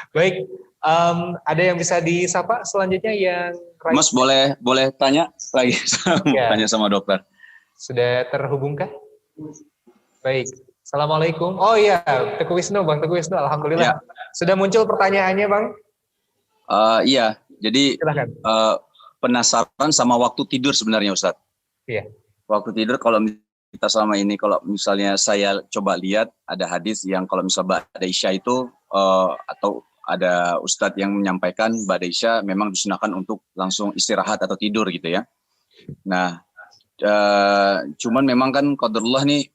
Baik, ada yang bisa disapa selanjutnya yang Mas boleh tanya lagi, ya, tanya sama dokter. sudah terhubungkah? Baik, assalamualaikum. Oh iya, Teguh Wisnu, Bang Teguh Wisnu, alhamdulillah. Ya. Sudah muncul pertanyaannya, Bang? Iya, jadi Silahkan. Penasaran sama waktu tidur sebenarnya, Ustadz. Iya. Waktu tidur kalau kita selama ini, kalau misalnya saya coba lihat ada hadis yang kalau misalnya ba'da isya itu atau ada Ustadz yang menyampaikan ba'da isya memang disunahkan untuk langsung istirahat atau tidur gitu ya. Nah, cuman memang kan qadarullah nih,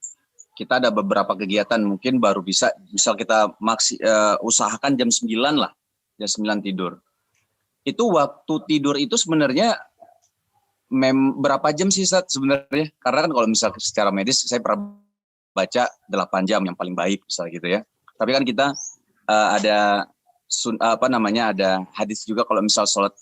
kita ada beberapa kegiatan mungkin baru misal kita usahakan jam 9 lah, jam 9 tidur. Itu waktu tidur itu sebenarnya berapa jam sih Ustaz sebenarnya? Karena kan kalau misalnya secara medis saya pernah baca 8 jam yang paling baik misalnya gitu ya. Tapi kan kita ada ada hadis juga kalau misal sholat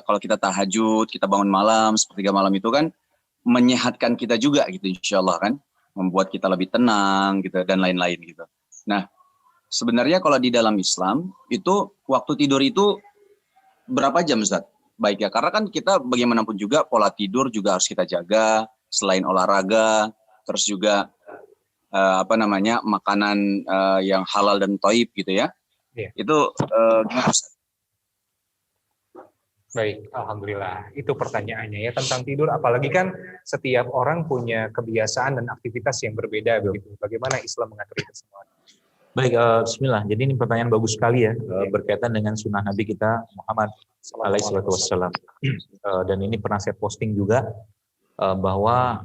kalau kita tahajud, kita bangun malam, sepertiga malam itu kan menyehatkan kita juga gitu insyaallah kan, membuat kita lebih tenang gitu dan lain-lain gitu. Nah, sebenarnya kalau di dalam Islam itu waktu tidur itu berapa jam Ustaz? Baik ya, karena kan kita bagaimanapun juga pola tidur juga harus kita jaga, selain olahraga, terus juga makanan yang halal dan thayyib gitu ya. Yeah. Itu gimana Ustaz? Baik, alhamdulillah. Itu pertanyaannya ya tentang tidur, apalagi kan setiap orang punya kebiasaan dan aktivitas yang berbeda begitu. Bagaimana Islam mengatur itu semua? Baik, bismillah. Jadi ini pertanyaan bagus sekali ya, berkaitan dengan sunnah Nabi kita Muhammad SAW. Dan ini pernah saya posting juga, bahwa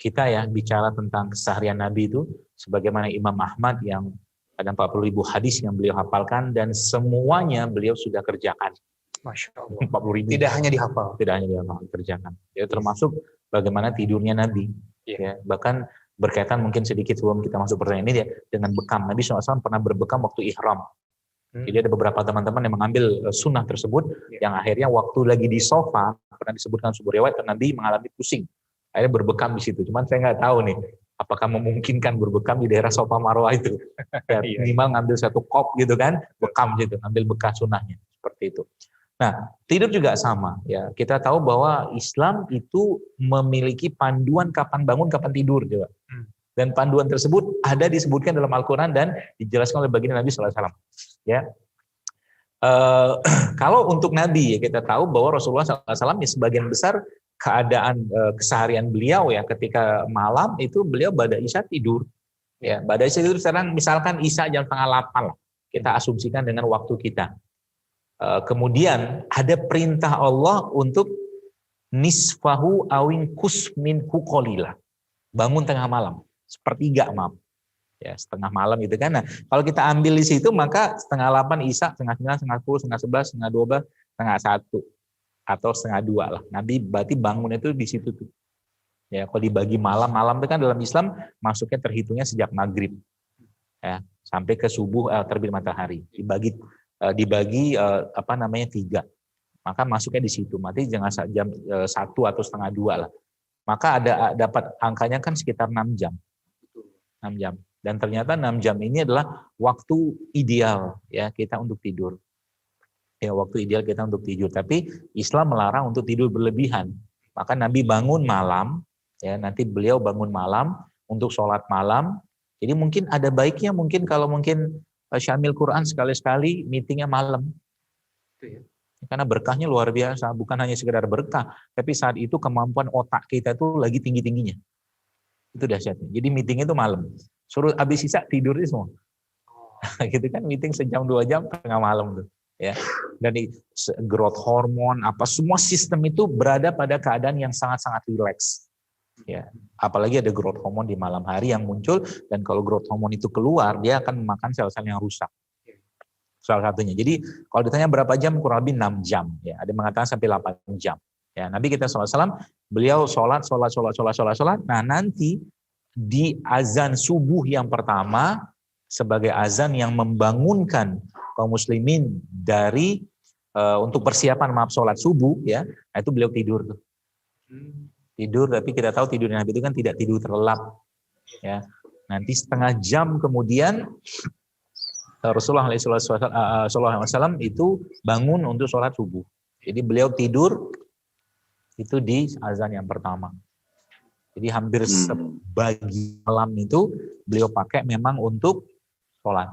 kita ya bicara tentang keseharian Nabi itu, sebagaimana Imam Ahmad yang ada 40.000 hadis yang beliau hafalkan, dan semuanya beliau sudah kerjakan. Masya Allah. 40.000. Tidak hanya dihafal. Tidak hanya dihafal, kerjakan. Ya, termasuk bagaimana tidurnya Nabi. Ya, bahkan berkaitan mungkin sedikit sebelum kita masuk pertanyaan ini ya, dengan bekam. Nabi SAW pernah berbekam waktu ihram. Jadi ada beberapa teman-teman yang mengambil sunnah tersebut, yang akhirnya waktu lagi di sofa, pernah disebutkan sebuah riwayat, Nabi mengalami pusing. Akhirnya berbekam di situ. Cuman saya nggak tahu nih, apakah memungkinkan berbekam di daerah sofa Marwah itu. Ya, minimal ngambil satu kop gitu kan, bekam gitu, ambil bekas sunnahnya. Seperti itu. Nah, tidur juga sama ya. Kita tahu bahwa Islam itu memiliki panduan kapan bangun, kapan tidur juga. Dan panduan tersebut ada disebutkan dalam Al-Qur'an dan dijelaskan oleh baginda Nabi SAW. Ya. Kalau untuk Nabi ya, kita tahu bahwa Rasulullah SAW ya, sebagian besar keadaan keseharian beliau ya, ketika malam itu beliau ba'da isya tidur. Ya, ba'da isya tidur sekarang misalkan isya jam 7:30 lah. Kita asumsikan dengan waktu kita. Kemudian ada perintah Allah untuk nisfahu awin kusminhu qalila. Bangun tengah malam, sepertiga malam. Ya, setengah malam gitu kan. Nah, kalau kita ambil di situ maka 7:30 isya, 7:30, 7:30, 7:30, 7:30, 7:30, 7:30 atau 7:30 lah. Nabi berarti bangun itu di situ tuh. Ya, kalau dibagi malam itu kan dalam Islam masuknya terhitungnya sejak maghrib. Ya, sampai ke subuh terbit matahari. Dibagi 3, maka masuknya di situ. Mati jangan jam 1 atau 1:30 lah. Maka dapat angkanya kan sekitar 6 jam. 6 jam. Dan ternyata 6 jam ini adalah waktu ideal ya kita untuk tidur. Ya, waktu ideal kita untuk tidur. Tapi Islam melarang untuk tidur berlebihan. Maka Nabi bangun malam, ya nanti beliau bangun malam untuk sholat malam. Jadi mungkin ada baiknya kalau Syamil Quran sekali-sekali meetingnya malam. Karena berkahnya luar biasa, bukan hanya sekedar berkah, tapi saat itu kemampuan otak kita itu lagi tinggi-tingginya. Itu dahsyatnya. Jadi meeting itu malam. Suruh habis sisa tidur semua. Gitu kan, meeting sejam 2 jam tengah malam tuh. Ya. Dan growth hormon semua sistem itu berada pada keadaan yang sangat-sangat rileks. Ya, apalagi ada growth hormone di malam hari yang muncul, dan kalau growth hormone itu keluar, dia akan memakan sel-sel yang rusak. Salah satunya. Jadi kalau ditanya berapa jam, kurang lebih 6 jam. Ya, ada yang mengatakan sampai 8 jam. Ya, Nabi kita SAW, beliau sholat. Nah, nanti di azan subuh yang pertama sebagai azan yang membangunkan kaum muslimin dari untuk persiapan sholat subuh, ya, nah itu beliau tidur tuh. Tidur, tapi kita tahu tidur Nabi itu kan tidak tidur terlelap. Ya. Nanti setengah jam kemudian Rasulullah SAW itu bangun untuk sholat subuh. Jadi beliau tidur itu di azan yang pertama. Jadi hampir sebagi malam itu beliau pakai memang untuk sholat.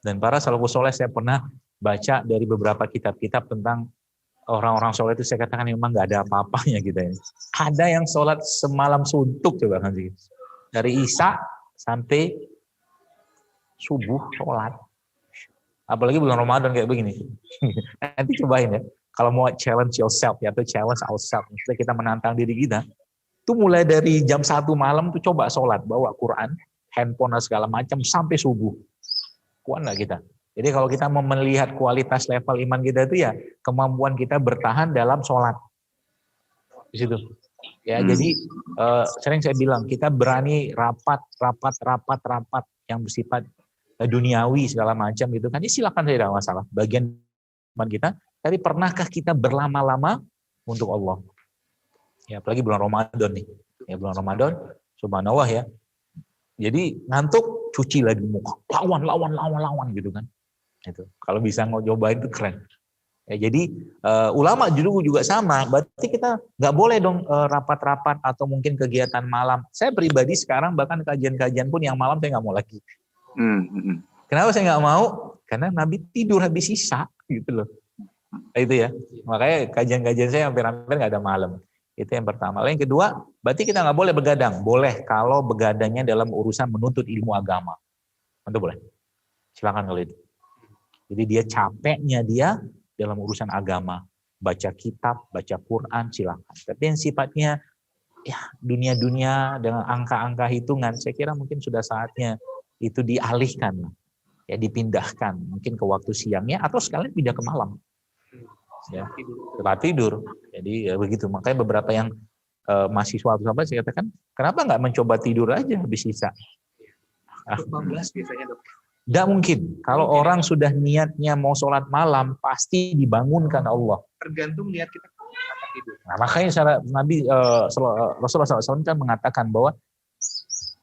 Dan para salafus soleh saya pernah baca dari beberapa kitab-kitab tentang orang-orang soleh itu, saya katakan memang nggak ada apa-apanya gitu ya. Ada yang sholat semalam suntuk coba kan, dari Isya sampai subuh sholat. Apalagi bulan Ramadan kayak begini. Nanti cobain ya. Kalau mau challenge yourself ya, atau challenge ourselves, misalnya kita menantang diri kita, itu mulai dari jam 1 malam tuh coba sholat, bawa Quran, handphone dan segala macam sampai subuh. Kuat nggak kita? Jadi kalau kita mau melihat kualitas level iman kita itu ya kemampuan kita bertahan dalam sholat. Di situ. Ya, jadi sering saya bilang kita berani rapat yang bersifat duniawi segala macam gitu kan, ya silakan, tidak masalah, bagian iman kita. Tapi pernahkah kita berlama-lama untuk Allah? Ya, apalagi bulan Ramadan nih. Ya, bulan Ramadan, subhanallah ya. Jadi ngantuk, cuci lagi muka, lawan gitu kan. Itu kalau bisa nyobain itu keren. Ya, jadi ulama juga sama. Berarti kita nggak boleh dong rapat-rapat atau mungkin kegiatan malam. Saya pribadi sekarang bahkan kajian-kajian pun yang malam saya nggak mau lagi. Kenapa saya nggak mau? Karena Nabi tidur habis Isya gitu loh. Itu ya. Makanya kajian-kajian saya hampir-hampir nggak ada malam. Itu yang pertama. Lalu yang kedua, berarti kita nggak boleh begadang. Boleh kalau begadangnya dalam urusan menuntut ilmu agama. Itu boleh. Silakan kalau itu. Jadi dia capeknya dia dalam urusan agama. Baca kitab, baca Quran, silakan. Tapi yang sifatnya ya dunia-dunia dengan angka-angka hitungan, saya kira mungkin sudah saatnya itu dialihkan, ya dipindahkan mungkin ke waktu siangnya atau sekalian pindah ke malam, ya tempat tidur. Jadi ya begitu. Makanya beberapa yang mahasiswa atau apa saya katakan, kenapa nggak mencoba tidur aja habis Isya? 12 biasanya dok. Tidak mungkin. Kalau orang sudah niatnya mau sholat malam, pasti dibangunkan Allah. Tergantung niat kita tidur. Nah, makanya Nabi Rasulullah SAW kan mengatakan bahwa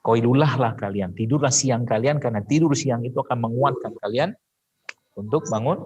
Qailullah lah kalian, tidurlah siang kalian, karena tidur siang itu akan menguatkan kalian untuk bangun.